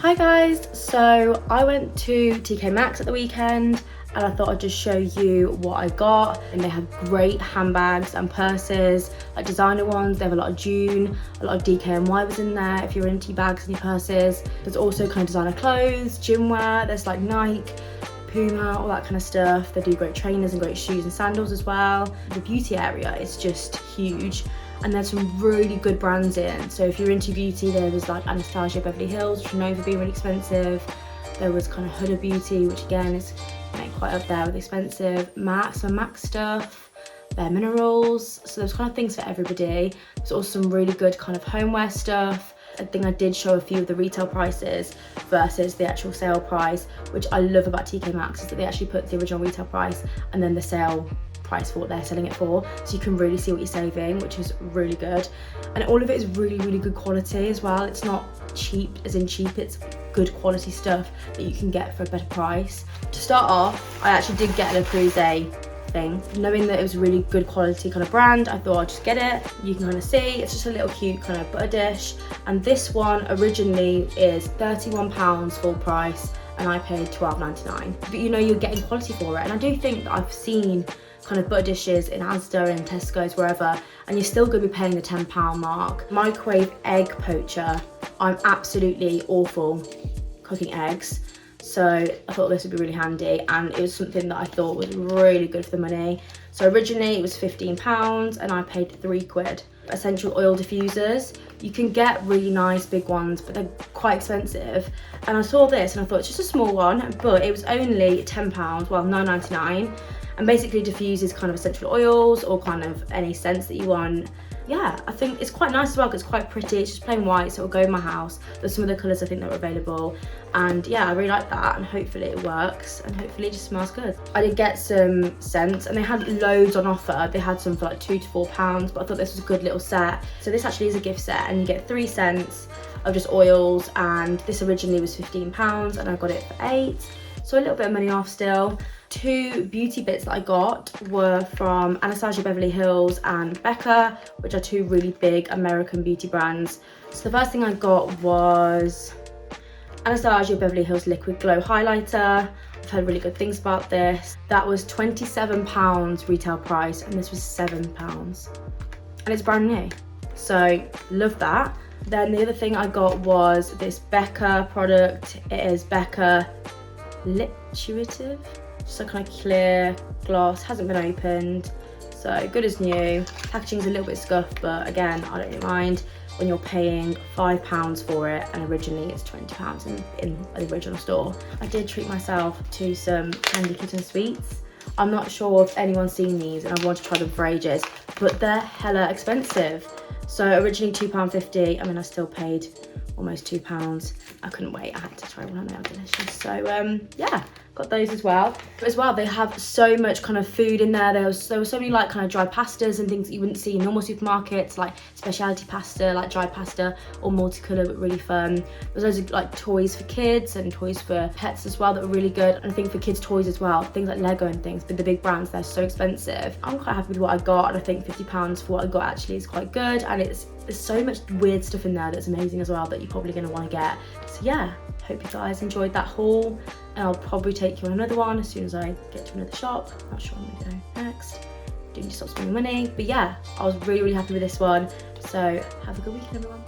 Hi guys, so I went to TK Maxx at the weekend and I thought I'd just show you what I got. And they have great handbags and purses, like designer ones. They have a lot of June, a lot of DKNY was in there if you're into bags and your purses. There's also kind of designer clothes, gym wear, there's like Nike, Puma, all that kind of stuff. They do great trainers and great shoes and sandals as well. The beauty area is just huge. And there's some really good brands in. So if you're into beauty, there was like Anastasia, Beverly Hills, which I know for being really expensive. There was kind of Huda Beauty, which again is quite up there with expensive. Max, some Max stuff, Bare Minerals. So there's kind of things for everybody. There's also some really good kind of homeware stuff. I think I did show a few of the retail prices versus the actual sale price, which I love about TK Maxx is that they actually put the original retail price and then the sale price for what they're selling it for, so you can really see what you're saving, which is really good. And all of it is really good quality as well. It's not cheap as in cheap, it's good quality stuff that you can get for a better price. To start off, I actually did get an Cruise thing. Knowing that it was a really good quality kind of brand, I thought I'd just get it. You can kind of see it's just a little cute kind of butter dish, and this one originally is £31 full price and I paid £12.99. But you know, you're getting quality for it. And I do think that I've seen kind of butter dishes in Asda and Tesco's, wherever, and you're still going to be paying the £10 mark. Microwave egg poacher. I'm absolutely awful cooking eggs, so I thought this would be really handy, and it was something that I thought was really good for the money. So originally it was £15 and I paid £3. Essential oil diffusers. You can get really nice big ones, but they're quite expensive. And I saw this and I thought it's just a small one, but it was only £10, well £9.99. And basically diffuses kind of essential oils or kind of any scents that you want. Yeah, I think it's quite nice as well because it's quite pretty. It's just plain white, so it'll go in my house. There's some other colours I think that were available. And yeah, I really like that, and hopefully it works and hopefully it just smells good. I did get some scents and they had loads on offer. They had some for like £2 to £4, but I thought this was a good little set. So this actually is a gift set and you get 3 scents of just oils, and this originally was £15 and I got it for £8. So a little bit of money off still. 2 beauty bits that I got were from Anastasia, Beverly Hills and Becca, which are 2 really big American beauty brands. So the first thing I got was Anastasia Beverly Hills Liquid Glow Highlighter. I've heard really good things about this. That was £27 retail price and this was £7. And it's brand new. So love that. Then the other thing I got was this Becca product. It is Becca Liturative. Just a kind of clear gloss, hasn't been opened, so good as new. Packaging's a little bit scuffed, but again, I don't really mind when you're paying £5 for it and originally it's £20 in the original store. I did treat myself to some candy kitten sweets. I'm not sure if anyone's seen these and I've wanted to try them for ages, but they're hella expensive. So originally £2.50, I mean I still paid almost £2. I couldn't wait, I had to try one and they are delicious. So yeah, got those as well. But as well, they have so much kind of food in there. There was so many like kind of dry pastas and things that you wouldn't see in normal supermarkets, like specialty pasta, like dry pasta, or multicolour but really fun. There's loads of like toys for kids and toys for pets as well that were really good. And I think for kids toys as well, things like Lego and things, but the big brands, they're so expensive. I'm quite happy with what I got, and I think £50 for what I got actually is quite good, and there's so much weird stuff in there that's amazing as well that you're probably going to want to get. So yeah, hope you guys enjoyed that haul, and I'll probably take you on another one as soon as I get to another shop. Not sure I'm going to go next. Do need to stop spending money, but yeah, I was really happy with this one. So have a good weekend, everyone.